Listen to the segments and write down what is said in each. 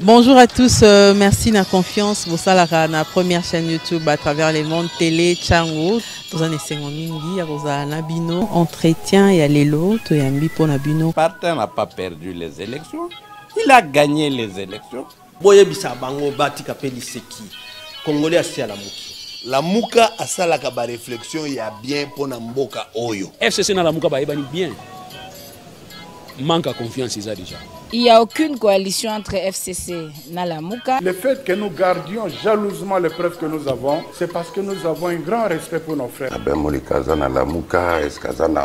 Bonjour à tous, merci de la confiance. Vous savez, la première chaîne YouTube à travers les mondes télé, Tchango. Dans un essai mingi, à Nabino, entretien et à l'élo, to yambi pour Nabino. Martin n'a pas perdu les élections, il a gagné les élections. Boye bisa bango bati kapeli seki. Congolais asi à la muki. La muka asala kaba réflexion ya bien pour mboka oyo. FCC na la muka ba ebani bien. Manque à confiance déjà. Il n'y a aucune coalition entre FCC et Nalamuka. Le fait que nous gardions jalousement les preuves que nous avons, c'est parce que nous avons un grand respect pour nos frères.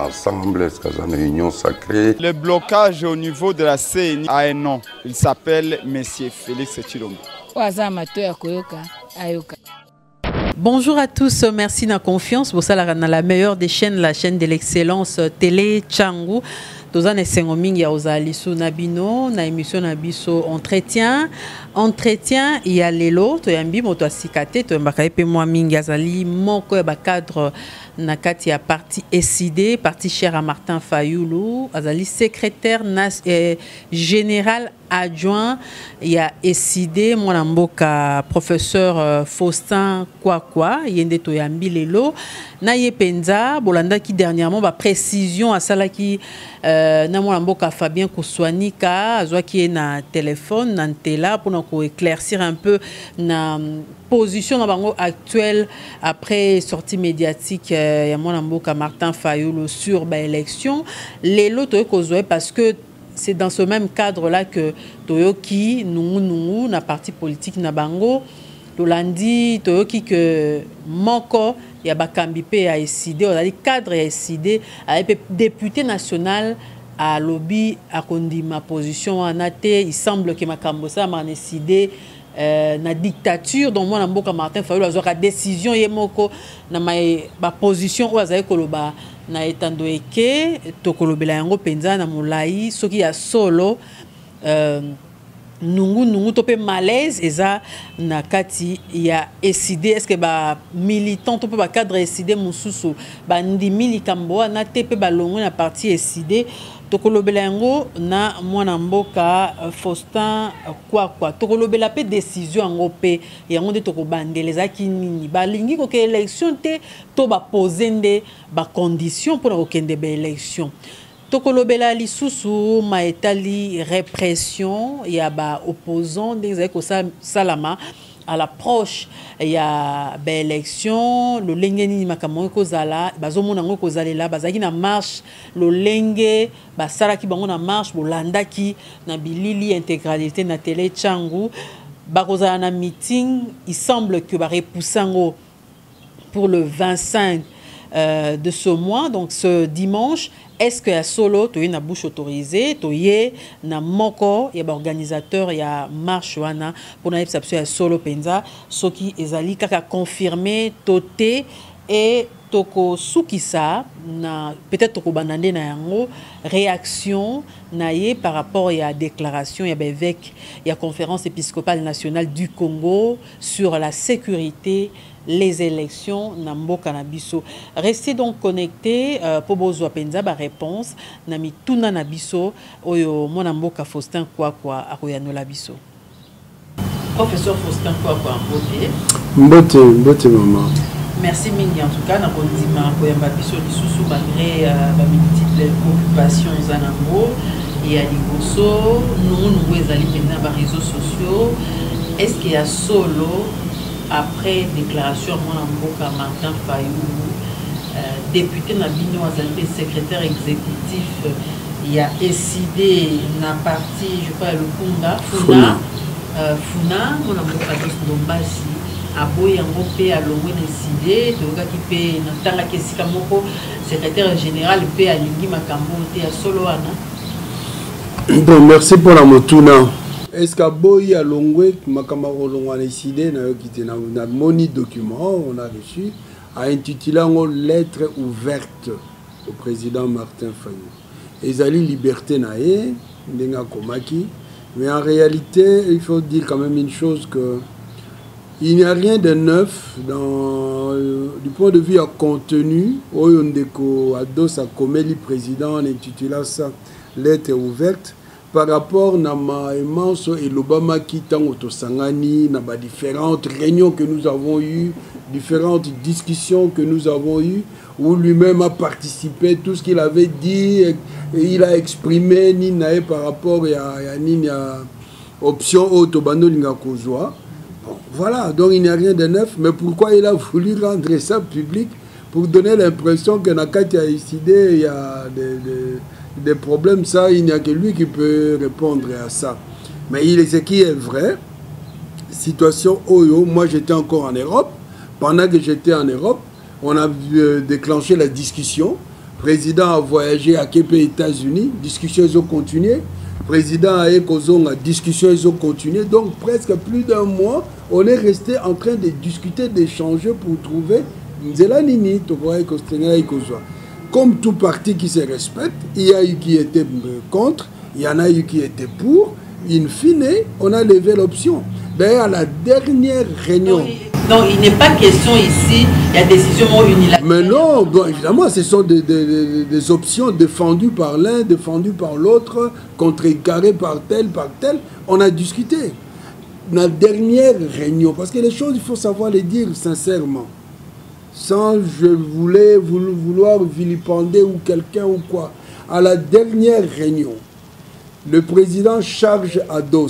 Ensemble, union sacrée. Le blocage au niveau de la CNI a un nom. Il s'appelle Monsieur Félix Tshilombo. Bonjour à tous, merci de la confiance. Vous savez, la meilleure des chaînes, la chaîne de l'excellence télé Tchango. Tous en essayant mingi ya ozalisu nabino na émission nabiso entretien il y a lelo to yambi moto asikate to mbakaye pe moi mingi azali moko ba cadre na kati ya parti SID parti cher à Martin Fayulu azali secrétaire général adjoint ya SID mwana mboka professeur Faustin Kwakwa yende to yambi lelo na yepenza bolanda ki dernièrement ba précision à sala ki na mwana mboka Fabien Kouswanika azwa ki na téléphone na ntela pour éclaircir un peu na position na bango actuelle après sortie médiatique ya mwana mboka Martin Fayulu sur ba élection lelo to kozwe parce que c'est dans ce même cadre là que Toyoki nungu na parti politique na bango Tolandi Toyoki que moko ya bakambi pe ya SID ozali cadre ya SID avec député national à lobby à ma position en AT il semble que makambo ça m'a SID na dictature donc moi na mboka Martin Fayulu azwa décision yemoko na ma position ou azali koloba na etando eke tokolobela yango penza na molai soki ya solo nungu to pe malaise eza na kati ya SID est-ce que ba militant to pe ba cadre SID mususu ba ndimi likambo na te pe ba longo na parti SID tokolobela yango na mwana mboka Faustin Kwakwa tokolobela pe décision yango pe yango de tokobandeleza kinini balingi ko ke élection te to ba poser nde ba condition pour kokende ba élection tokolobela lisusu maetali répression ya ba opposant des ko salama à l'approche il y a belle élection le lenge ni makamon ko zala bazomona ngo ko zalela bazaki na marche le lenge basara ki bango na marche bolanda ki na bilili intégralité na télé Tchango bakozala na meeting il semble que ba repoussango pour le 25 de ce mois donc ce dimanche. Est-ce que ya solo to na bouche autorisée to ye na moko ya ba organisateur ya marche wana pour na exception ya solo penza soki ezali kaka confirmé toté et toko sukisa na peut-être toko banande na yango réaction na ye par rapport à déclaration ya évêque ya conférence épiscopale nationale du Congo sur la sécurité les élections na mboka na biso. Restez donc connectés pour bozwa penza ba réponse na mituna na biso oyo mwana mboka Faustin Kwakwa akoyanola biso. Professeur Faustin Kwakwa mbote maman. Merci mingi en tout cas na kondima koyamba biso lisusu malgré ba multiples occupations zanango et à liboso nous ezali penza ba réseaux sociaux est-ce qu'il y a solo après déclaration mon mboka Martin Fayulu député na bino azali secrétaire exécutif il y a SID na parti je crois le Kunga Funa mon mboka Dombasi aboy yango pe alongwe na SID toka ki pe na tanga kesika moko secrétaire général pe alingi makambo te ya solo wana. Bon, merci pour la motuna. Est-ce que Boy a longwe makamaro longwa décidé na qui na moni document on a reçu a intitulé en lettre ouverte au président Martin Fayulu. Ezali liberté nae ndenga komaki mais en réalité il faut dire quand même une chose que il n'y a rien de neuf dans du point de vue à contenu oyondeko ados a komeli président en intitulant ça lettre ouverte. par rapport à ma immense et l'Obama qui t'a autosangani, na différentes réunions que nous avons eues, différentes discussions que nous avons eues, où lui-même a participé, tout ce qu'il avait dit, et il a exprimé, ni nae par rapport à option autobano lingakozwa. Bon, voilà, donc il n'y a rien de neuf, mais pourquoi il a voulu rendre ça public pour donner l'impression que Nakati a décidé, il y a des problèmes, ça, il n'y a que lui qui peut répondre à ça. Mais ce qui est vrai, situation Oyo, moi j'étais encore en Europe, pendant que j'étais en Europe, on a déclenché la discussion. Le président a voyagé à quelques États-Unis, discussions ont continué. Le président a Ekozong, discussions ont continué. Donc presque plus d'un mois, on est resté en train de discuter, d'échanger pour trouver Nzelanini, comme tout parti qui se respecte, il y a eu qui étaient contre, il y en a eu qui étaient pour. In fine, on a levé l'option. D'ailleurs, à la dernière réunion... Non, il n'est pas question ici, il y a décision unilatérale. Mais non, bon, évidemment, ce sont des options défendues par l'un, défendues par l'autre, contrecarrées par tel. On a discuté. La dernière réunion, parce que les choses, il faut savoir les dire sincèrement. Sans vouloir vilipender ou quelqu'un ou quoi. À la dernière réunion, le président charge à dos.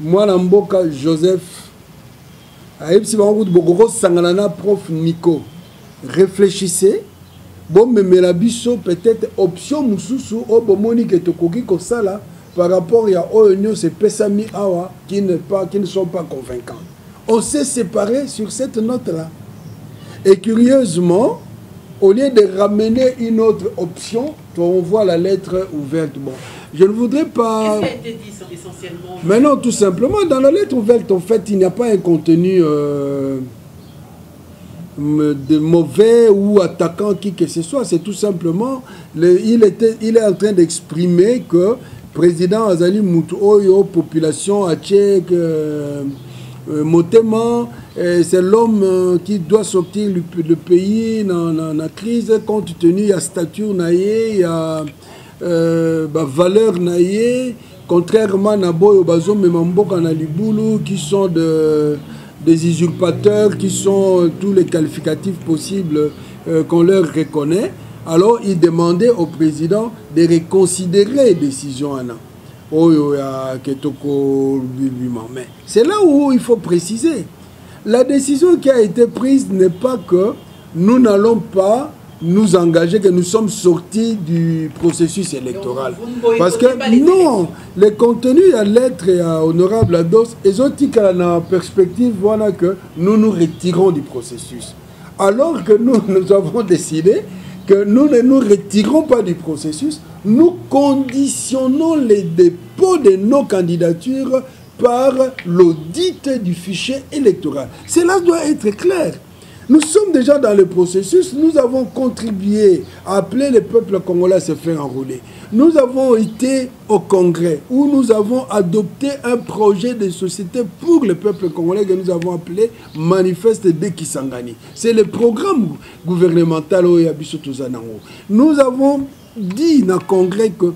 Moi, Namboka Joseph, prof Nico, réfléchissez. Bon, mais Melabiso, peut-être option Moussousou, Obomoni, que Tokoki, comme ça là, par rapport à ONU, c'est Pesami Awa, qui ne sont pas convaincants. On s'est séparés sur cette note-là. Et curieusement, au lieu de ramener une autre option, on voit la lettre ouverte. Bon, je ne voudrais pas... Qu'est-ce qui a été dit essentiellement? Mais non, tout simplement, dans la lettre ouverte, en fait, il n'y a pas un contenu de mauvais ou attaquant qui que ce soit. C'est tout simplement, il est en train d'exprimer que le président Azali Moutoyo, population à Tchèque, Motema, c'est l'homme qui doit sortir le pays dans la crise compte tenu de la stature naïe, valeur naïe, contrairement à Boyo Bazo Memamboka na Libulu qui sont des usurpateurs, qui sont tous les qualificatifs possibles qu'on leur reconnaît. Alors il demandait au président de reconsidérer les décisions en mais c'est là où il faut préciser. La décision qui a été prise n'est pas que nous n'allons pas nous engager, que nous sommes sortis du processus électoral. Parce que non, les contenus à lettre et à honorable Ados, ils ont dit qu'à la perspective, voilà que nous nous retirons du processus. Alors que nous avons décidé que nous ne nous retirons pas du processus, nous conditionnons les dépôts de nos candidatures par l'audit du fichier électoral. Cela doit être clair. Nous sommes déjà dans le processus, nous avons contribué à appeler le peuple congolais à se faire enrôler. Nous avons été au Congrès où nous avons adopté un projet de société pour le peuple congolais que nous avons appelé Manifeste de Kisangani. C'est le programme gouvernemental au Yabiso Tozanango. Nous avons dit dans le Congrès que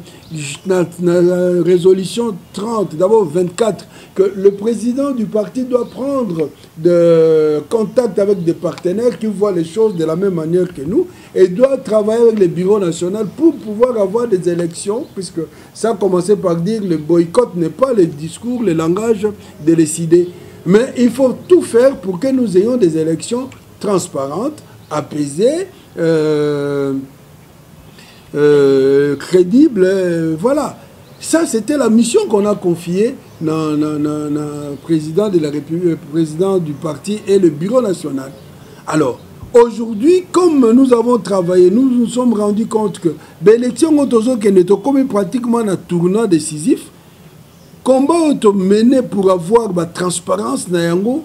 dans la résolution 30, d'abord 24, que le président du parti doit prendre de contact avec des partenaires qui voient les choses de la même manière que nous et doit travailler avec le bureau national pour pouvoir avoir des élections, puisque ça a commencé par dire le boycott n'est pas le discours, le langage de décider. Mais il faut tout faire pour que nous ayons des élections transparentes, apaisées, crédible, voilà. Ça, c'était la mission qu'on a confiée au président de la République, président du parti et le bureau national. Alors, aujourd'hui, comme nous avons travaillé, nous nous sommes rendus compte que l'élection comme pratiquement un tournant décisif, combat mené pour avoir la transparence, et ont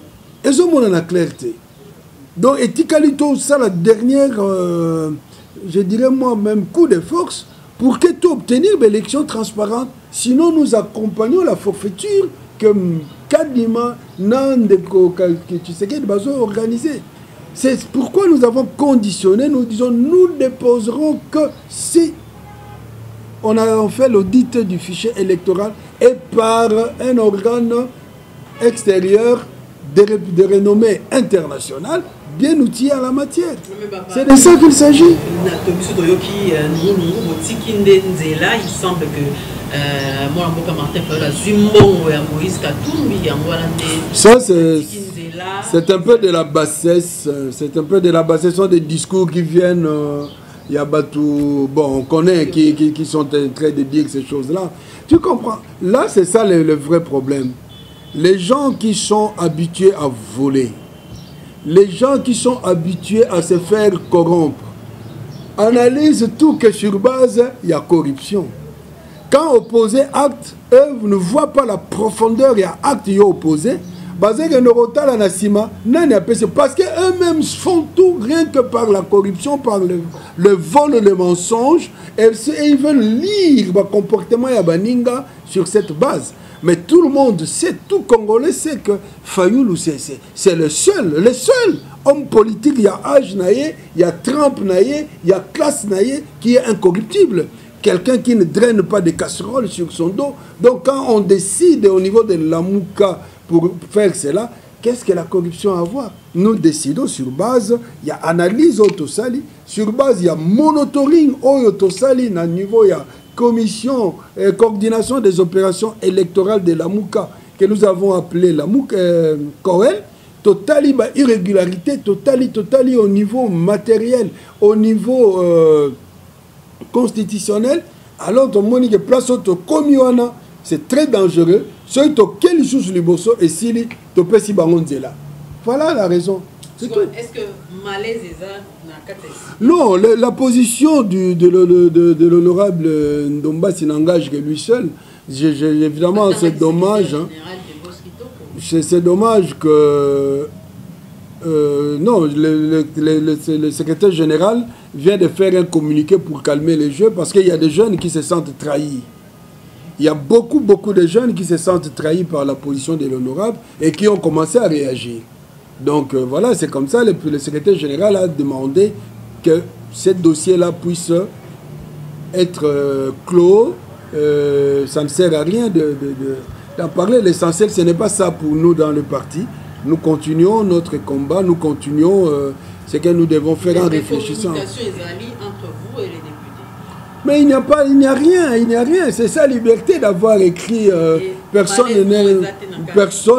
la clarté. Donc, éthiquement, ça, la dernière... je dirais moi-même coup de force pour que tu obtenir l'élection transparente. Sinon, nous accompagnons la forfaiture que Kadima organisée. C'est pourquoi nous avons conditionné, nous disons, nous déposerons que si on a fait l'audit du fichier électoral et par un organe extérieur de renommée internationale, bien outillé à la matière. C'est de ça qu'il s'agit. Il semble que ça, c'est un peu de la bassesse. C'est un peu de la bassesse. Ce sont des discours qui viennent. Il y a Batou, bon, on connaît qui sont en train de dire ces choses-là. Tu comprends? Là, c'est ça le vrai problème. Les gens qui sont habitués à voler, les gens qui sont habitués à se faire corrompre, analysent tout que sur base, il y a corruption. Quand opposé acte, eux ne voient pas la profondeur, il y a acte opposé. Parce qu'eux-mêmes font tout rien que par la corruption, par le vol, le mensonge. Et ils veulent lire le comportement de Baninga sur cette base. Mais tout le monde sait, tout Congolais sait que Fayoulou, c'est le seul homme politique. Il y a Age Naye, il y a Trump Naye, il y a Classe Naye qui est incorruptible. Quelqu'un qui ne draine pas de casseroles sur son dos. Donc quand on décide au niveau de la Mouka pour faire cela, qu'est-ce que la corruption a à voir? Nous décidons sur base, il y a analyse autosali, sur base, il y a monitoring autosali, à niveau, il y a commission et coordination des opérations électorales de la Mouka, que nous avons appelé la Mouka Corel, totali, irrégularité, totali au niveau matériel, au niveau constitutionnel. Alors, on moni que place auto commuana, c'est très dangereux. Ceux qui ont quel chose les bosso et si les topesi bangonzela. Voilà la raison. Est-ce que malaise est ça? Non, la position de l'honorable Ndomba n'engage que lui seul. Évidemment, c'est dommage. Hein. C'est dommage que non, le secrétaire général vient de faire un communiqué pour calmer les jeux parce qu'il y a des jeunes qui se sentent trahis. Il y a beaucoup de jeunes qui se sentent trahis par la position de l'honorable et qui ont commencé à réagir. Donc voilà, c'est comme ça, le secrétaire général a demandé que ce dossier-là puisse être clos. Ça ne sert à rien d'en parler. L'essentiel, ce n'est pas ça pour nous dans le parti. Nous continuons notre combat, nous continuons ce que nous devons faire en réfléchissant. Entre vous et les députés. Mais il n'y a rien. C'est sa liberté d'avoir écrit personne,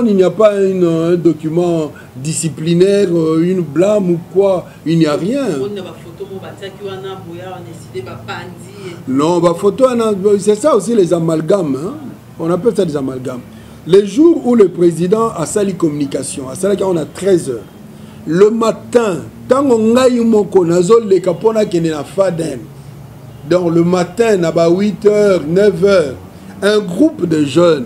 il n'y a pas un document disciplinaire, une blâme ou quoi. Il n'y a rien. Non, c'est ça aussi les amalgames. Hein? On appelle ça des amalgames. Les jours où le président a sali communication, à ça on a 13 heures. Le matin, quand on a eu mon connazol, les capona qui n'est pas faden. Donc le matin, à 8h, 9h, un groupe de jeunes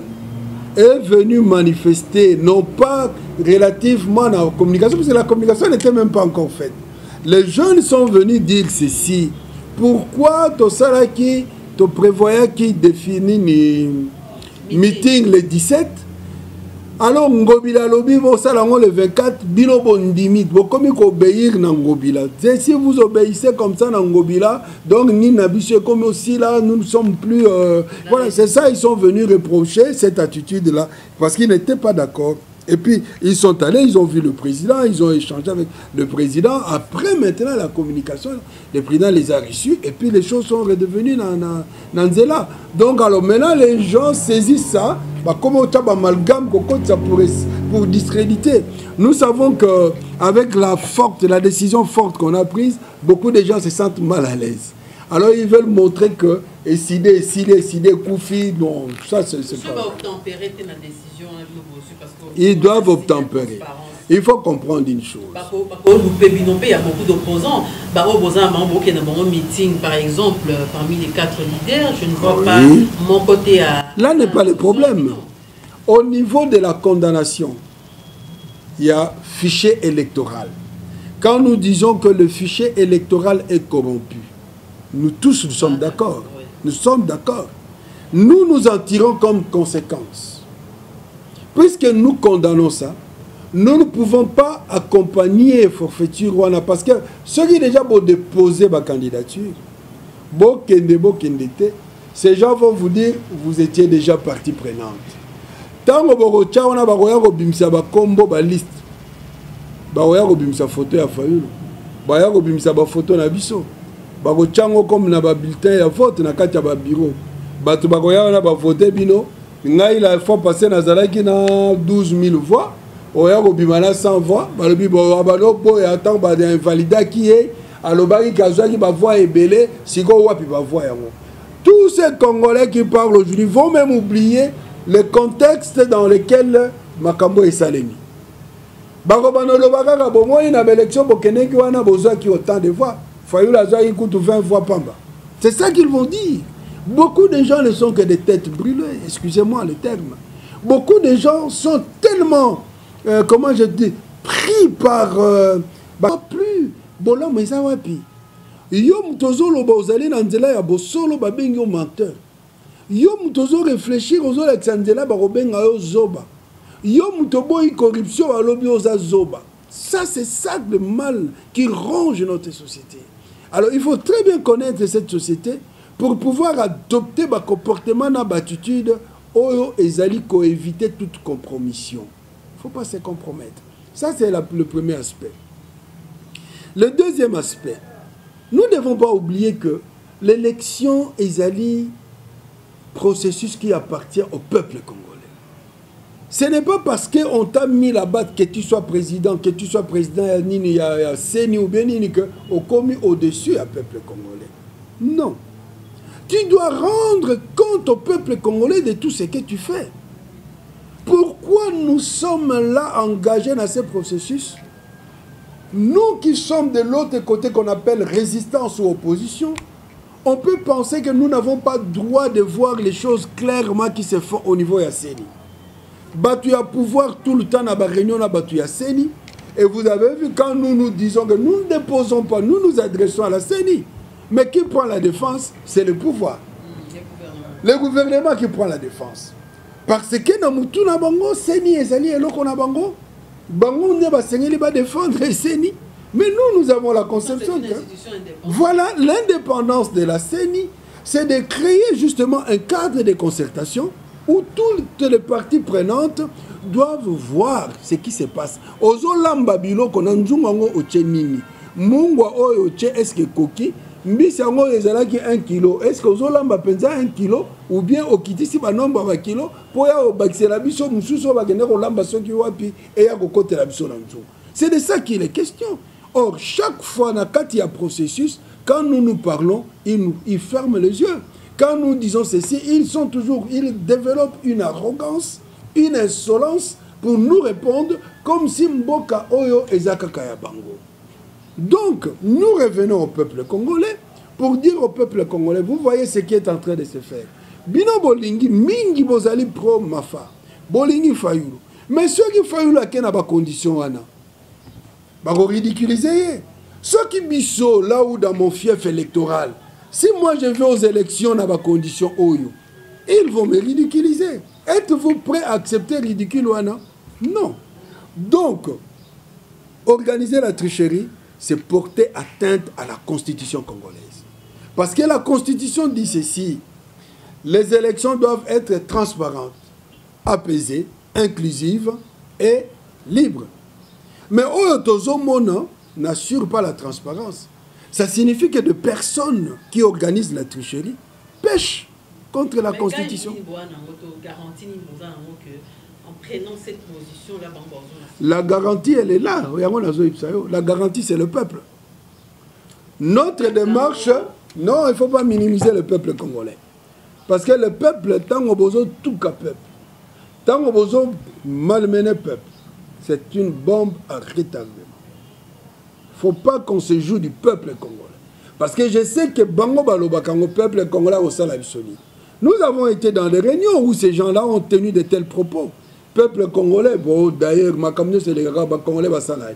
est venu manifester, non pas relativement à la communication, parce que la communication n'était même pas encore faite. Les jeunes sont venus dire ceci. Pourquoi tu prévoyais qui définit meeting le 17? Alors, Ngobila Lobi, le 24, Bino Bondimit, vous comme obéir dans Ngobila. Si vous obéissez comme ça dans Ngobila, donc ni Nabiche comme aussi là, nous ne sommes plus. Voilà, c'est ça, ils sont venus reprocher cette attitude-là, parce qu'ils n'étaient pas d'accord. Et puis, ils sont allés, ils ont vu le président, ils ont échangé avec le président. Après, maintenant, la communication, le président les a reçus, et puis les choses sont redevenues dans Nzela. Donc, alors maintenant, les gens saisissent ça. Bah, comment on a amalgame pour discréditer. Nous savons qu'avec la décision forte qu'on a prise, beaucoup de gens se sentent mal à l'aise. Alors ils veulent montrer que SID, Koufi, non, ça c'est pas... Ils doivent obtempérer. Il faut comprendre une chose. Il y a beaucoup d'opposants. Meeting, par exemple, parmi les 4 leaders, je ne vois pas mon côté à... Là n'est pas le problème. Au niveau de la condamnation, il y a fichier électoral. Quand nous disons que le fichier électoral est corrompu, nous tous nous sommes d'accord. Nous sommes d'accord. Nous en tirons comme conséquence. Puisque nous condamnons ça, nous ne pouvons pas accompagner forfaiture Rwanda parce que ceux qui déjà vont déposer ma candidature, ces gens vont vous dire vous étiez déjà partie prenante. Tant que vous avez combo ba liste, vous avez photo ya Fayulu, vous avez photo na biso, vous avez comme na bulletin ya vote na kati ya bureau, batu bakoya na ba voter bino, ngai la fois passé na zalaki na 12 000 voix, oya ko bimana 100 voix, balobi bo balo boya tant ba invalida qui est alobaki kazaki ba voix ebele, siko wapi ba voix yango. Tous ces Congolais qui parlent aujourd'hui vont même oublier le contexte dans lequel Makambo est salemi. C'est ça qu'ils vont dire. Beaucoup de gens ne sont que des têtes brûlées, excusez-moi le terme. Beaucoup de gens sont tellement, comment je dis, pris par... plus, bola mais ça va pire. Yo mutozo loba ozali na nzela ya bosolo babengi yo menteur. Yo mutozo réfléchir ozo la nzela ba robenga yo zoba. Yo mutoboyi corruption balobi oza zoba. Ça c'est ça le mal qui ronge notre société. Alors il faut très bien connaître cette société pour pouvoir adopter ba comportement na attitude oyo ezali ko éviter toute compromission. Il faut pas se compromettre. Ça c'est le premier aspect. Le deuxième aspect, nous ne devons pas oublier que l'élection est un processus qui appartient au peuple congolais. Ce n'est pas parce qu'on t'a mis là-bas que tu sois président, Nini, Seni ou bien Nini, qu'on commis au-dessus du peuple congolais. Non. Tu dois rendre compte au peuple congolais de tout ce que tu fais. Pourquoi nous sommes là engagés dans ce processus? Nous qui sommes de l'autre côté qu'on appelle résistance ou opposition, on peut penser que nous n'avons pas droit de voir les choses clairement qui se font au niveau de la CENI. Batu a pouvoir tout le temps dans la réunion de Batu ya CENI. Et vous avez vu quand nous disons que nous ne déposons pas, nous nous adressons à la CENI. Mais qui prend la défense? C'est le pouvoir. Le gouvernement qui prend la défense. Parce que dans Moutou na bango, CENI et Zali et l'autre na bango. Bango ne va pas défendre les CENI. Mais nous avons la conception que... Voilà, l'indépendance de la CENI, c'est de créer justement un cadre de concertation où toutes les parties prenantes doivent voir ce qui se passe. Ozo lamba bilo kona nzungango oche nini. Mungwa oyo oche eske koki. Mbisi yango ezalaki 1 kilo. Est-ce que ozo lamba penza 1 kilo ou bien okitisi ba nomba ba kilo pour ya obakisela biso mususu bakende ko lamba soki wapi et ya kokotela biso na nzungu. C'est de ça qu'il est question. Or, chaque fois dans le processus, quand nous parlons, ils ferment les yeux. Quand nous disons ceci, ils développent une arrogance, une insolence pour nous répondre comme si Mboka Oyo Ezaka Kaya Bango. Donc, nous revenons au peuple congolais pour dire au peuple congolais, vous voyez ce qui est en train de se faire. Bino Bolingi, Mingi Bozali Pro Mafa, Bolingi Fayulu. Mais ceux qui Fayulu a quelle condition wana? Bah, ridiculiser. Ceux qui biso là où dans mon fief électoral, si moi je vais aux élections dans ma condition Oyo, ils vont me ridiculiser. Êtes-vous prêt à accepter ridicule ou non? Non. Donc, organiser la tricherie, c'est porter atteinte à la constitution congolaise. Parce que la constitution dit ceci, les élections doivent être transparentes, apaisées, inclusives et libres. Mais Oyotozo Mona n'assure pas la transparence. Ça signifie que de personnes qui organisent la tricherie pêchent contre la Constitution. La garantie, elle est là. La garantie, c'est le peuple. Notre démarche, non, il ne faut pas minimiser le peuple congolais. Parce que le peuple, tant qu'on a besoin de tout cas peuple, tant qu'on a besoin de malmener le peuple, c'est une bombe à retardement. Il ne faut pas qu'on se joue du peuple congolais. Parce que je sais que Bango Baloba, quand le peuple congolais au Salabisoni, nous avons été dans des réunions où ces gens-là ont tenu de tels propos. Peuple congolais, bon, d'ailleurs, ma communauté, c'est les gars congolais, Basalani.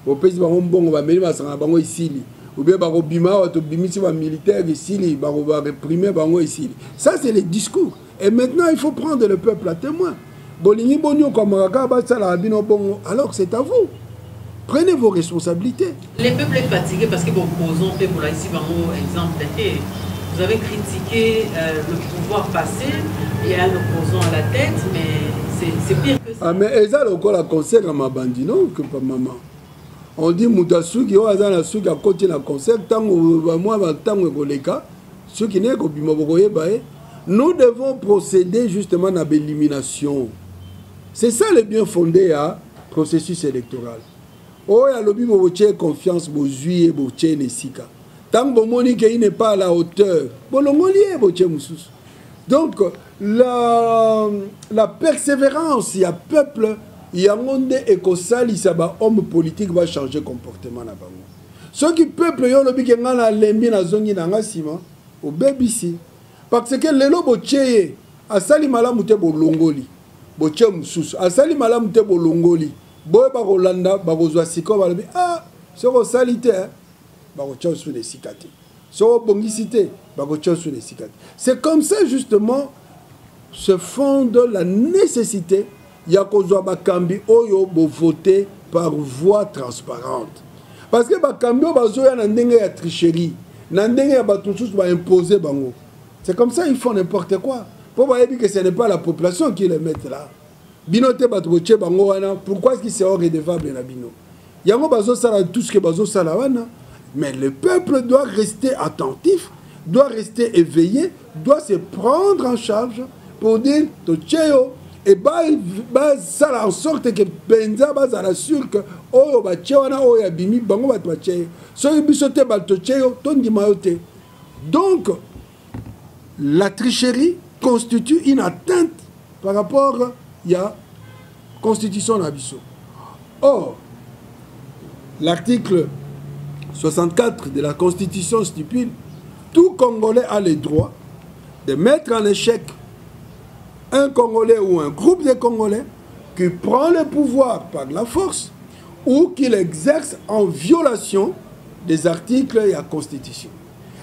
Au pays, Bango, Bango ici. Ou bien Bango Bima, Bimisi, militaire ici, Bango réprimer, Bango ici. Ça, c'est les discours. Et maintenant, il faut prendre le peuple à témoin. Alors c'est à vous. Prenez vos responsabilités. Les peuples est fatigué parce que bon, posons pour ici, exemple, vous avez critiqué le pouvoir passé et un opposant à la tête, mais c'est pire que ça. Ah, mais ça, encore la concert à ma bandit, non, que pas maman. On dit Moutasuki, on a un suki à côté de la concert, tant que moi, tant que les cas, ceux qui n'est qu'au nous devons procéder justement à l'élimination. C'est ça le bien fondé à processus électoral. Oh, il y a lobby pour confiance, pour juillet, pour les sika. Tant que Monique n'est pas à la hauteur, bon, le molier, donc la persévérance, il y a peuple, il y a un monde écossal, il y a un homme politique qui va changer le comportement. Ceux qui peuple, il y a lobby qui a lembi na zongi na ngasima, au BBC. Parce que les lobos tcheye, à sali malamute bo longoli, bo tche mususu, à sali malamute bo longoli, boye ba Rolanda, ba kozwa siko ba lobi, ah, c'est ko salite, ba ko tche sous les sikati. C'est ko bongicité, ba ko tche sous les sikati. C'est comme ça justement se fonde la nécessité ya kozwa ba kambi oyo bo voter par voie transparente. Parce que ba kambi o bazoya na ndenge ya tricherie, na ndenge ya bato tous ba imposer bango. C'est comme ça, ils font n'importe quoi. Pour voir que ce n'est pas la population qui les met là. Binote batouche bangoana, pourquoi est-ce qu'il c'est redevable na bino? Yango bazo sala tout ce que bazo sala wana, mais le peuple doit rester attentif, doit rester éveillé, doit se prendre en charge pour dire to cheo et ba sala en sorte que benza ba sala sûr que oyo ba chewana oyo bimi bango ba to cheo. So bisote ba to cheo tondi mayote. Donc la tricherie constitue une atteinte par rapport à la Constitution d'Abisso. Or, l'article 64 de la Constitution stipule tout Congolais a le droit de mettre en échec un Congolais ou un groupe de Congolais qui prend le pouvoir par la force ou qui l'exerce en violation des articles de la Constitution.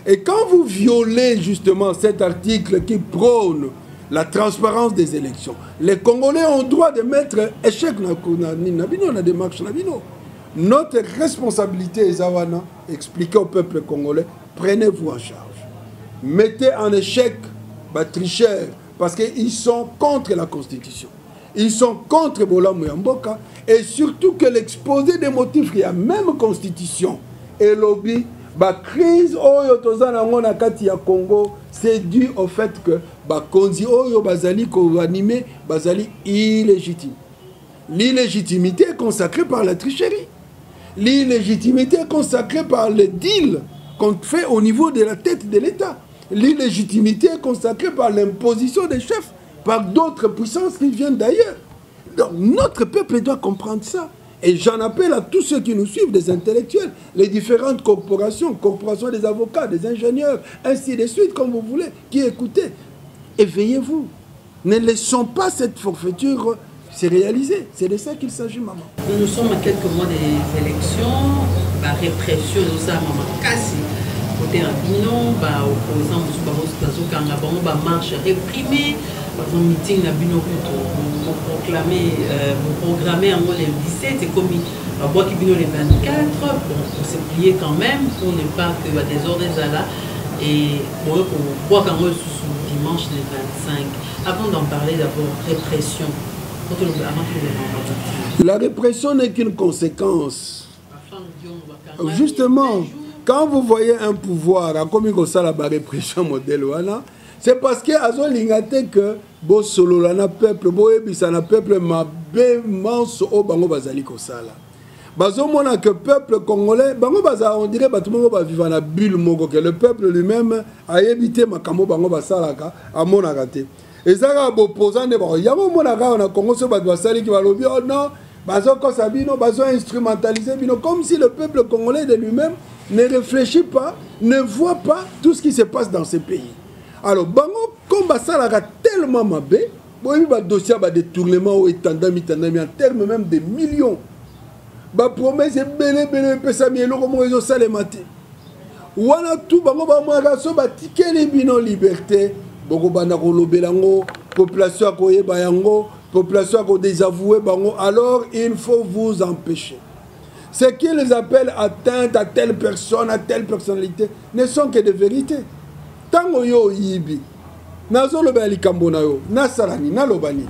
Et quand vous violez justement cet article qui prône la transparence des élections, les Congolais ont le droit de mettre échec dans la démarche. Notre responsabilité, Zawana, expliquer au peuple congolais, prenez-vous en charge. Mettez en échec les tricheurs parce qu'ils sont contre la Constitution. Ils sont contre Bola Muyamboka et surtout que l'exposé des motifs qu'il y a même Constitution et lobby. La crise oyo tozana ngona kati ya Congo, c'est dû au fait que bakonzi oyo bazali ko animé bazali illégitime. L'illégitimité est consacrée par la tricherie. L'illégitimité est consacrée par le deal qu'on fait au niveau de la tête de l'État. L'illégitimité est consacrée par l'imposition des chefs, par d'autres puissances qui viennent d'ailleurs. Donc notre peuple doit comprendre ça. Et j'en appelle à tous ceux qui nous suivent, des intellectuels, les différentes corporations, corporations des avocats, des ingénieurs, ainsi de suite, comme vous voulez, qui écoutez. Éveillez-vous. Ne laissons pas cette forfaiture se réaliser. C'est de ça qu'il s'agit, maman. Nous sommes à quelques mois des élections. La répression de ça, maman, casse. Côté Bino, opposants, nous marche réprimée. Dans le meeting, nous programmer en le 17 et comme bois qui le 24, on s'est plié quand même pour ne pas que des ordres là et pour boire quand même sous dimanche le 25. Avant d'en parler d'abord, répression. La répression n'est qu'une conséquence. Justement, quand vous voyez un pouvoir, comme il y a la répression modèle, c'est parce que azolingate que bo solo la peuple bo ebisa na peuple mabe manso o bango bazali ko sala bazo mona que peuple congolais bango baza on dirait batu mongo ba vivre na bulle moko que le peuple lui-même a évité makambo bango basalaka amona raté ezaka bo opposant de ba yango mona ka na Congo so batu basali ki balobi oh non bazo ko sabino bazo instrumentaliser bino comme si le peuple congolais de lui-même ne réfléchit pas, ne voit pas tout ce qui se passe dans ce pays. Alors, bango, comme ça a tellement mabé, il y a des dossiers de détournement en termes même de millions. Ba promesse est belé, pesa mi eloko mo ezo salemate. Wana tout bango ba mwaka so ba tikeli bino liberté, boko bana ko lobelango, population ko yeba yango, population ko désavouer bango, alors il faut vous empêcher. Ce qu'ils appellent atteinte à telle personne, à telle personnalité, ne sont que des vérités. Tango yo yibi. Nazoloba ya likambo na yo. Nasalani, nalobani.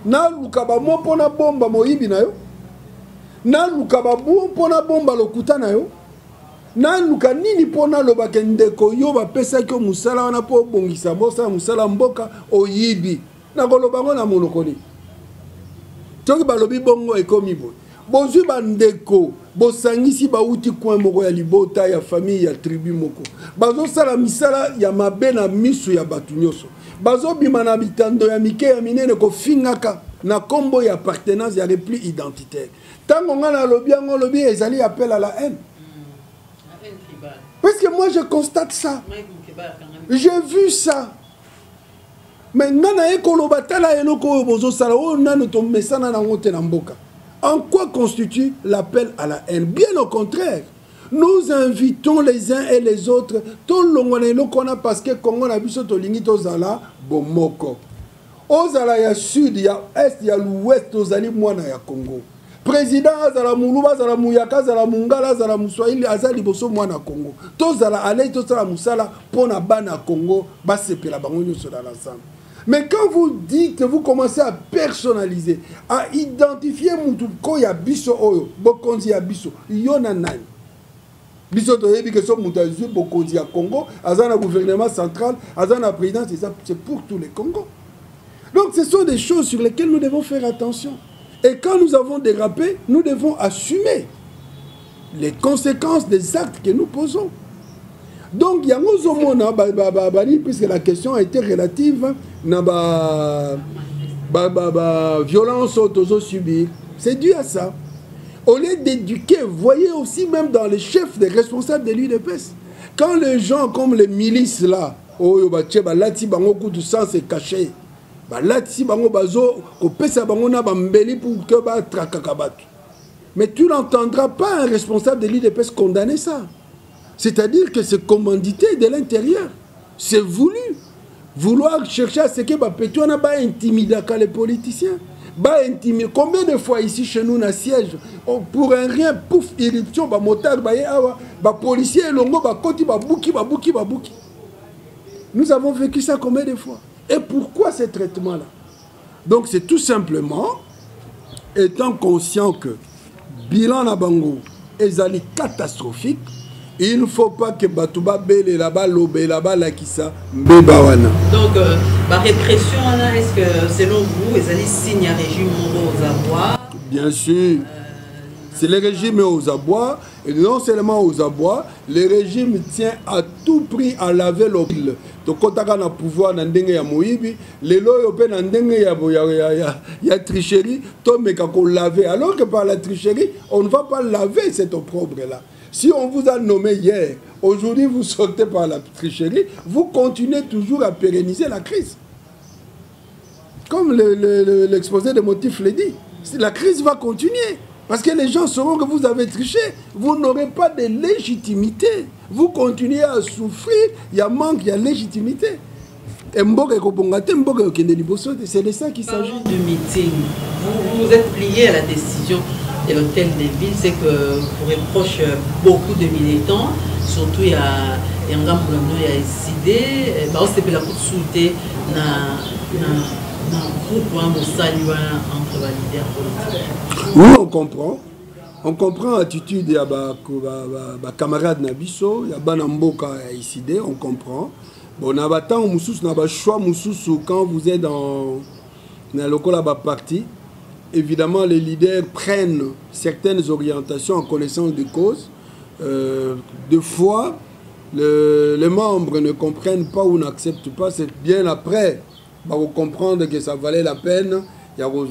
Naluka ba mo pona bomba mo yibi na yo. Naluka ba bo pona bomba lokuta na yo. Naluka nini pona lobake ndeko yo bapesa ki musala wana po bongisa mbosa musala mboka oyibi. Nakoloba ngo na monokoli. Toki balobi bongo ekomi boy. Bozwi bandeko bosangisi bauti coin moko ya libota ya famille ya tribu moko. Bazo sala misala ya mabe na misu ya batu nyonso. Bazo bima na bitando ya mike ya minene ko fingaka na kombo ya appartenance ya repli identitaire. Tango ngana lobi yango lobi ezali appel à la haine. Parce que moi je constate ça. J'ai vu ça. Mais nana ekolo batala enoko bozo sala o nano to mesana na ngote na mboka. En quoi constitue l'appel à la haine? Bien au contraire. Nous invitons les uns et les autres. Tout le monde parce que Congo na biso to lingi to zala bomoko. Ozala ya sud, ya est, ya l'ouest ozali mwana ya Congo. Président azala muluba, azala muyaka, azala mungala, azala muswahili, azali boso mwana Congo. To zala ale to zala musala pona bana Congo, basepela bango nyoso dans l'ensemble. Mais quand vous dites, vous commencez à personnaliser, à identifier Moutouko ya biso oyo, bokonzi ya biso, yona nani. Biso toyebi que so Moutazu bokonzi ya Congo, azana gouvernement central, azana présidence, c'est pour tous les Congos. Donc ce sont des choses sur lesquelles nous devons faire attention. Et quand nous avons dérapé, nous devons assumer les conséquences des actes que nous posons. Donc, il y a puisque la question a été relative à la violence autour subir. C'est dû à ça. Au lieu d'éduquer, voyez aussi même dans les chefs des responsables de l'UDPS. Quand les gens comme les milices là, c'est caché. Mais tu n'entendras pas un responsable de l'UDPS condamner ça. C'est-à-dire que c'est commandité de l'intérieur. C'est voulu. Vouloir chercher à ce que on n'a pas intimidé les politiciens. Combien de fois ici chez nous, na siège, pour un rien, pouf, irruption, motard, policier, longo, koti, bouki. Nous avons vécu ça combien de fois? Et pourquoi ce traitement-là? Donc c'est tout simplement étant conscient que bilan na bango est catastrophique. Il ne faut pas que Batouba Bele là-bas, l'obé là-bas, là qui ça, Bébawana. Donc, la répression, est-ce que selon vous, ils allaient signer un régime aux abois? Bien sûr. C'est le régime aux abois, et non seulement aux abois, le régime tient à tout prix à laver l'opile. Donc, quand on a le pouvoir dans le Moïbi, les lois il y a tricherie, on laver. Alors que par la tricherie, on ne va pas laver cet opprobre-là. Si on vous a nommé hier, aujourd'hui vous sortez par la tricherie, vous continuez toujours à pérenniser la crise. Comme l'exposé des motifs le dit, la crise va continuer. Parce que les gens sauront que vous avez triché, vous n'aurez pas de légitimité. Vous continuez à souffrir, il y a manque, il y a légitimité. C'est de ça qu'il s'agit. Du meeting, vous êtes plié à la décision de l'hôtel de ville, c'est que vous reproche beaucoup de militants, surtout il y a un grand problème, il y a SID, c'est la consulter entre les leaders politiques. Oui, on comprend. On comprend l'attitude de mes camarades Nabiso, il y a Banamboka et SID, on comprend. Bon, on a un choix quand vous êtes dans le local parti. Évidemment, les leaders prennent certaines orientations en connaissance de cause. Des fois, les membres ne comprennent pas ou n'acceptent pas. C'est bien après, vous comprendre que ça valait la peine. Alors,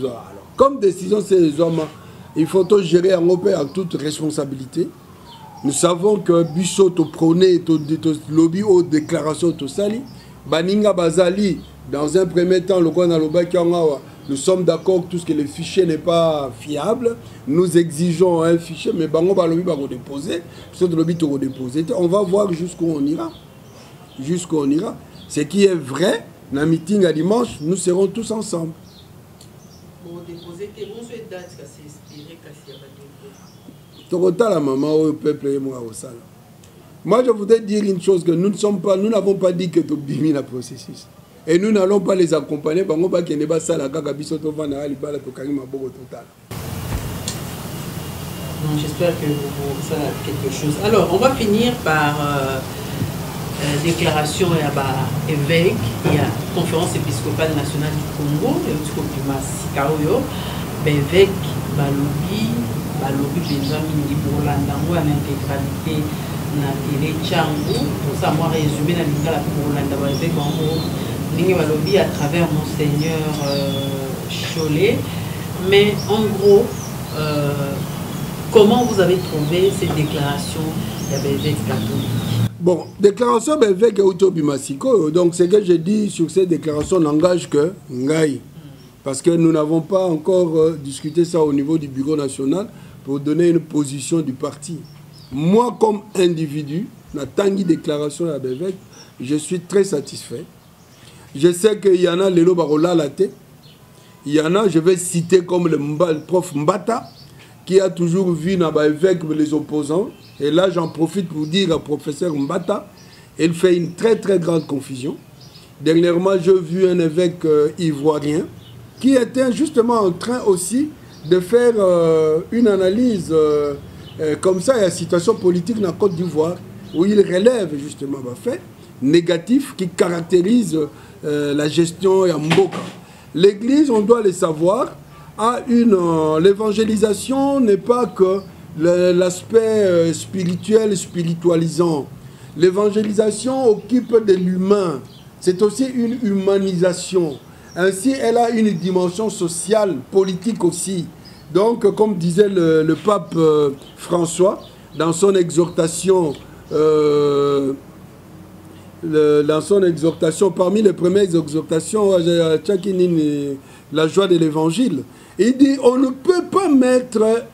comme décision, c'est les hommes, il faut tout gérer en opère en toute responsabilité. Nous savons que Bissot prôné lobby aux déclarations de Sali, Baninga Bazali, dans un premier temps, le nous sommes d'accord que tout ce que le fichier n'est pas fiable. Nous exigeons un fichier, mais Bango Balobi va redéposer. On va voir jusqu'où on ira. Jusqu'où on ira. Ce qui est vrai, dans le meeting à dimanche, nous serons tous ensemble. La maman au peuple et moi au salon. Moi, je voudrais dire une chose, que nous n'avons pas dit que tu bimis le processus. Et nous n'allons pas les accompagner. J'espère que vous savez quelque chose. Alors, on va finir par déclaration à l'évêque et à la conférence épiscopale nationale du Congo, et du Masikaoyo, l'évêque Balobi Benjamin Libourlandango à l'intégralité na télé Tchango. Pour ça, moi, résumé la lingala pour l'Anda l'évêque en haut, Ningi Balobi à travers Monseigneur Cholet. Mais en gros, comment vous avez trouvé cette déclaration de l'évêque catholique? Bon, déclaration de l'évêque Autobi Masiko. Donc, ce que je dis sur cette déclaration n'engage que Ngaï. Parce que nous n'avons pas encore discuté ça au niveau du bureau national pour donner une position du parti. Moi, comme individu, la tangi déclaration de l'évêque, je suis très satisfait. Je sais qu'il y en a, Lélo Barola Laté. Il y en a, je vais citer comme le prof Mbata, qui a toujours vu dans l'évêque les opposants. Et là, j'en profite pour dire au professeur Mbata, il fait une très très grande confusion. Dernièrement, j'ai vu un évêque ivoirien qui était justement en train aussi de faire une analyse comme ça, il y a une situation politique dans la Côte d'Ivoire, où il relève justement un fait négatif qui caractérise la gestion et Mboka. L'Église, on doit le savoir, a l'évangélisation n'est pas que l'aspect spirituel, spiritualisant. L'évangélisation occupe de l'humain. C'est aussi une humanisation. Ainsi, elle a une dimension sociale, politique aussi. Donc, comme disait le pape François, dans son exhortation, parmi les premières exhortations, la joie de l'évangile, il dit, on ne peut pas mettre...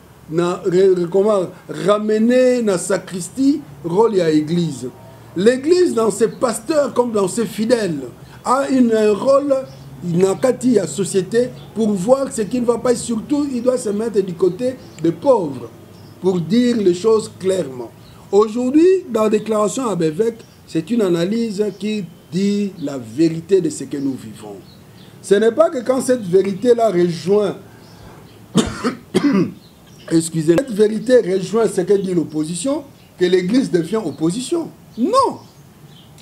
ramener la sacristie rôle à l'église. L'église, dans ses pasteurs comme dans ses fidèles, a un rôle dans la société pour voir ce qui ne va pas. Et surtout, il doit se mettre du côté des pauvres pour dire les choses clairement. Aujourd'hui, dans la déclaration à l'évêque, c'est une analyse qui dit la vérité de ce que nous vivons. Ce n'est pas que quand cette vérité-là rejoint excusez-moi, cette vérité rejoint ce que dit l'opposition, que l'Église devient opposition. Non.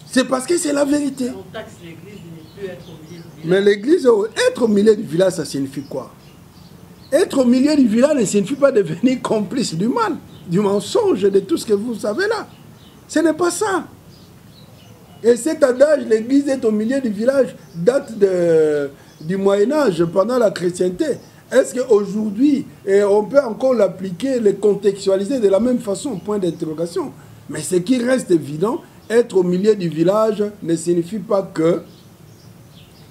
C'est parce que c'est la vérité. On taxe l'Église de ne plus être au milieu du village. Mais l'Église, être au milieu du village, ça signifie quoi? Être au milieu du village ne signifie pas devenir complice du mal, du mensonge, de tout ce que vous savez là. Ce n'est pas ça. Et cet adage, l'Église est au milieu du village, date du Moyen-Âge, pendant la chrétienté. Est-ce qu'aujourd'hui, on peut encore l'appliquer, le contextualiser de la même façon, point d'interrogation. Mais ce qui reste évident, être au milieu du village ne signifie pas que,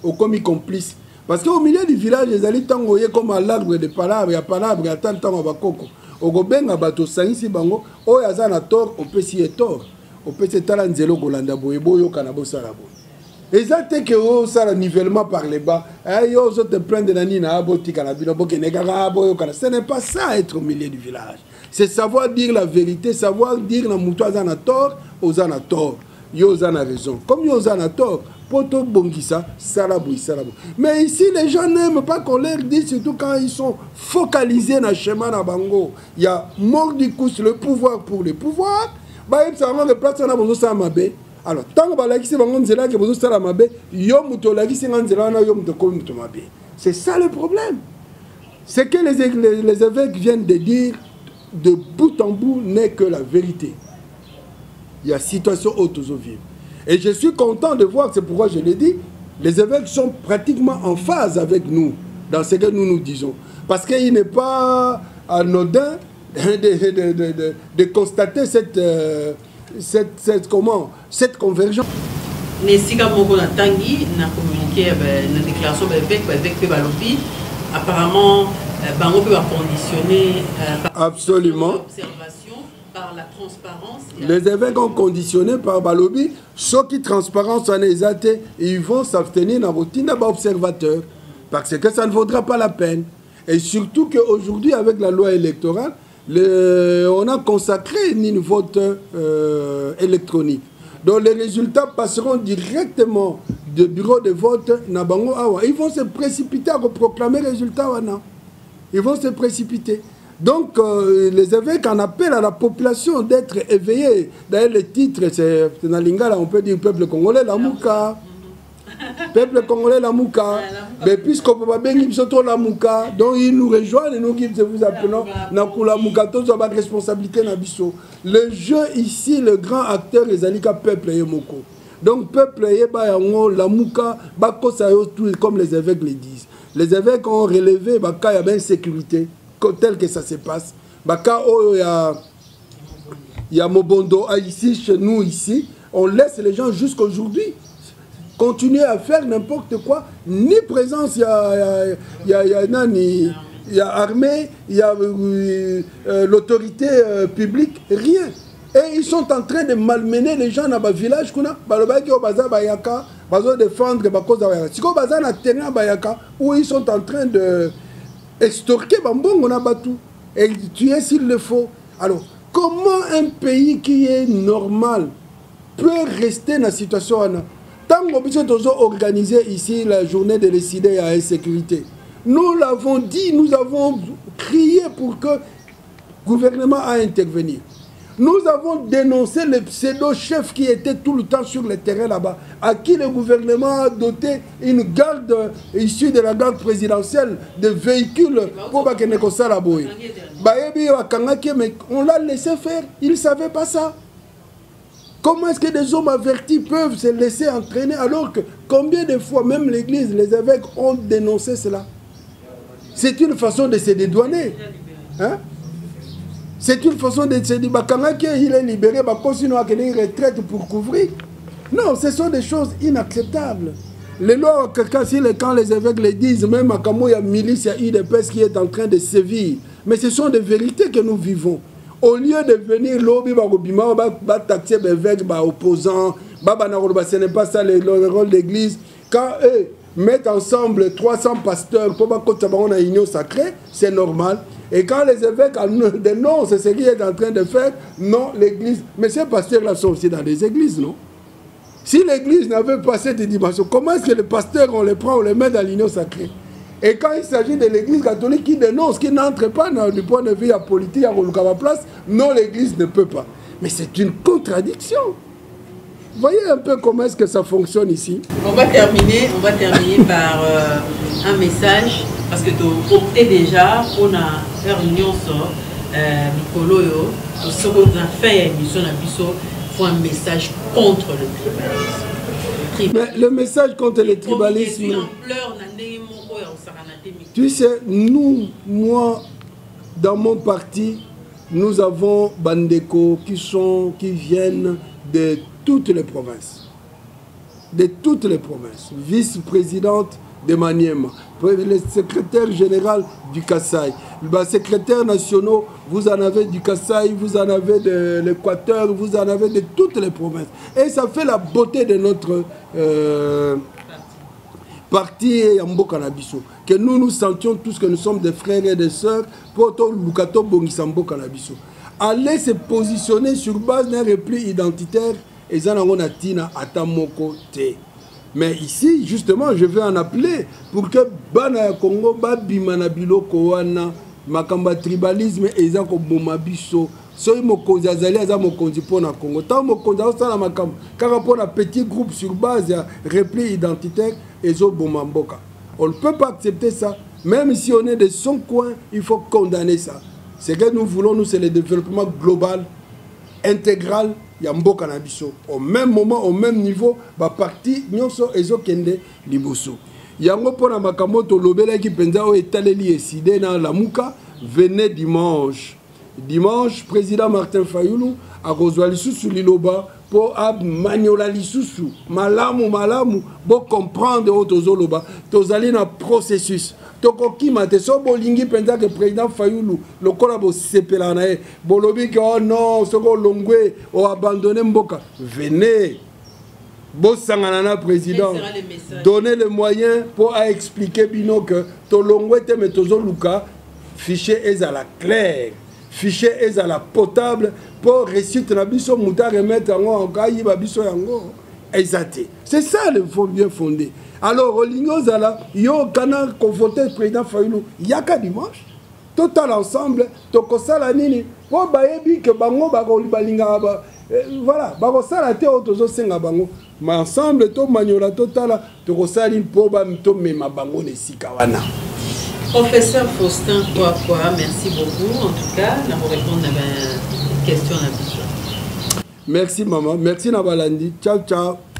au commis complice. Parce qu'au milieu du village, les alliés tango comme à l'arbre de palabre, il y a palabre, il y a tant de temps à bakoko. Au goben à bateau sangi bango, o yazana tort, on peut s'y être tort. On peut se talanzelo golanda boyebo yo kanabo sarabo. Et ça, c'est que ça le nivellement par les bas. Ce n'est pas ça être au milieu du village. C'est savoir dire la vérité, savoir dire que les gens ont tort, ils ont tort. Ils ont raison. Comme ils ont tort, mais ici, les gens n'aiment pas qu'on leur dise, surtout quand ils sont focalisés dans le chemin de Bango. Il y a mordicus, le pouvoir pour le pouvoir. Alors, tant que c'est ça le problème. C'est que les évêques viennent de dire de bout en bout n'est que la vérité. Il y a situation haute aux vivre. Et je suis content de voir, c'est pourquoi je l'ai dit, les évêques sont pratiquement en phase avec nous dans ce que nous nous disons. Parce qu'il n'est pas anodin de constater cette convergence. Nesika moko na tangi na communiqué na déclaration avec Balobi apparemment bango peut conditionner absolument l'observation par la transparence. Les évêques ont conditionné par Balobi ceux qui transparence en exaté ils vont s'abstenir dans routine d'observateurs parce que ça ne vaudra pas la peine. Et surtout qu'aujourd'hui avec la loi électorale on a consacré une vote électronique. Donc les résultats passeront directement du bureau de vote. Ils vont se précipiter à proclamer les résultats. Ils vont se précipiter. Donc les évêques en appellent à la population d'être éveillés. D'ailleurs le titre, c'est dans Lingala, on peut dire peuple congolais, la Mouka. Peuple congolais, la Mouka. Mais puisqu'on peut pas bien la Mouka, donc ils nous rejoignent et nous qui vous appelons la Mouka, tous ont une responsabilité. Le jeu ici, le grand acteur, les alika peuple et moko. Donc peuple et la Mouka, comme les évêques le disent. Les évêques ont relevé il y a bien sécurité, tel que ça se passe. Il y a Mobondo ici, chez nous ici, on laisse les gens jusqu'aujourd'hui continuer à faire n'importe quoi, ni présence, il y a armée, il y a l'autorité publique, rien. Et ils sont en train de malmener les gens dans le village, où ils sont en train de extorquer et tuer s'il le faut. Alors, comment un pays qui est normal peut rester dans la situation? Tant qu'on a organisé ici la journée de l'ECID à insécurité, nous l'avons dit, nous avons crié pour que le gouvernement a intervenu. Nous avons dénoncé les pseudo-chefs qui étaient tout le temps sur le terrain là-bas, à qui le gouvernement a doté une garde issue de la garde présidentielle de véhicules pour que ne soit la boue. Mais on l'a laissé faire, il ne savait pas ça. Comment est-ce que des hommes avertis peuvent se laisser entraîner alors que combien de fois même l'Église, les évêques ont dénoncé cela? C'est une façon de se dédouaner. Hein? C'est une façon de se dire il est libéré, sinon il y a une retraite pour couvrir. Non, ce sont des choses inacceptables. Les lois, quand les évêques le disent, même à Kamou, il y a milice, il y a UDPS qui est en train de sévir. Mais ce sont des vérités que nous vivons. Au lieu de venir lobby, taxer les évêques, opposants, ce n'est pas ça le rôle de l'Église. Quand eux mettent ensemble 300 pasteurs pour avoir une union sacrée, c'est normal. Et quand les évêques dénoncent ce qu'ils est en train de faire, non, l'Église. Mais ces pasteurs-là sont aussi dans les églises, non? Si l'Église n'avait pas cette dimension, comment est-ce que les pasteurs, on les prend, on les met dans l'union sacrée? Et quand il s'agit de l'Église catholique qui dénonce, qui n'entre pas du point de vue politique à la place, non, l'Église ne peut pas. Mais c'est une contradiction. Voyez un peu comment est-ce que ça fonctionne ici. On va terminer par un message, parce que tu optais déjà, on a une réunion sur Nicoloyo, pour ce qu'on a fait émission à Bissot, il faut un message contre le tribalisme. Mais le message contre le tribalisme... Tu sais, nous, moi, dans mon parti, nous avons Bandeko qui viennent de toutes les provinces. De toutes les provinces. Vice-présidente de Maniema, le secrétaire général du Kassai, les secrétaires nationaux, vous en avez du Kassai, vous en avez de l'Équateur, vous en avez de toutes les provinces. Et ça fait la beauté de notre parti Yamboka Nabiso. Que nous sentions tous que nous sommes des frères et des sœurs pour tout Lukato Bongisamboka Nabiso. Aller se positionner sur base d'un repli identitaire et ça n'a tina atamoko te. Mais ici, justement, je vais en appeler pour que Bana Congo, Babimana Biloko wana, Makamba tribalisme et Zako Bomabiso, soy mokonzi azali aza mokonzi pona Congo. Tant mokonzi osala makamba, car pour un petit groupe sur base de repli identitaire et zo bomamboka. On ne peut pas accepter ça. Même si on est de son coin, il faut condamner ça. Ce que nous voulons, nous, c'est le développement global, intégral, Yamboka na biso. Au même moment, au même niveau, ba parti nyonso ezokende liboso. Yango pona makamoto lobela ki penza o etaleli eside na Lamuka, venez dimanche. Dimanche, président Martin Fayulu a reçu lisusu liloba pour maniola lisusu malamu pour comprendre otozoloba tozali na processus. Tokoki mate so bolingi penza que président Fayulu lokola bo sepela na e bolobi que oh non soko longwe o abandonné mboka, venez bosangana na président, donnez le moyen pour expliquer bino que to longwe te metozoluka fichier ezala clair, fichier ezala potable pour réussite na biso muta remettre en kai ba biso yango exacté. C'est ça le fond bien fondé. Alors olingo zala yo kana conforter président Fayulu yaka dimanche total ensemble tokosala nini po bayebi que bango ba ko balinga ba voilà ba ko sala te otozo senga bango mais ensemble to manyola total tokosali po ba mto mema bango ne sikawana. Professeur Faustin Kouakoua, merci beaucoup. En tout cas, nous allons répondre à la question. Merci maman, merci Nabalandi. Ciao ciao.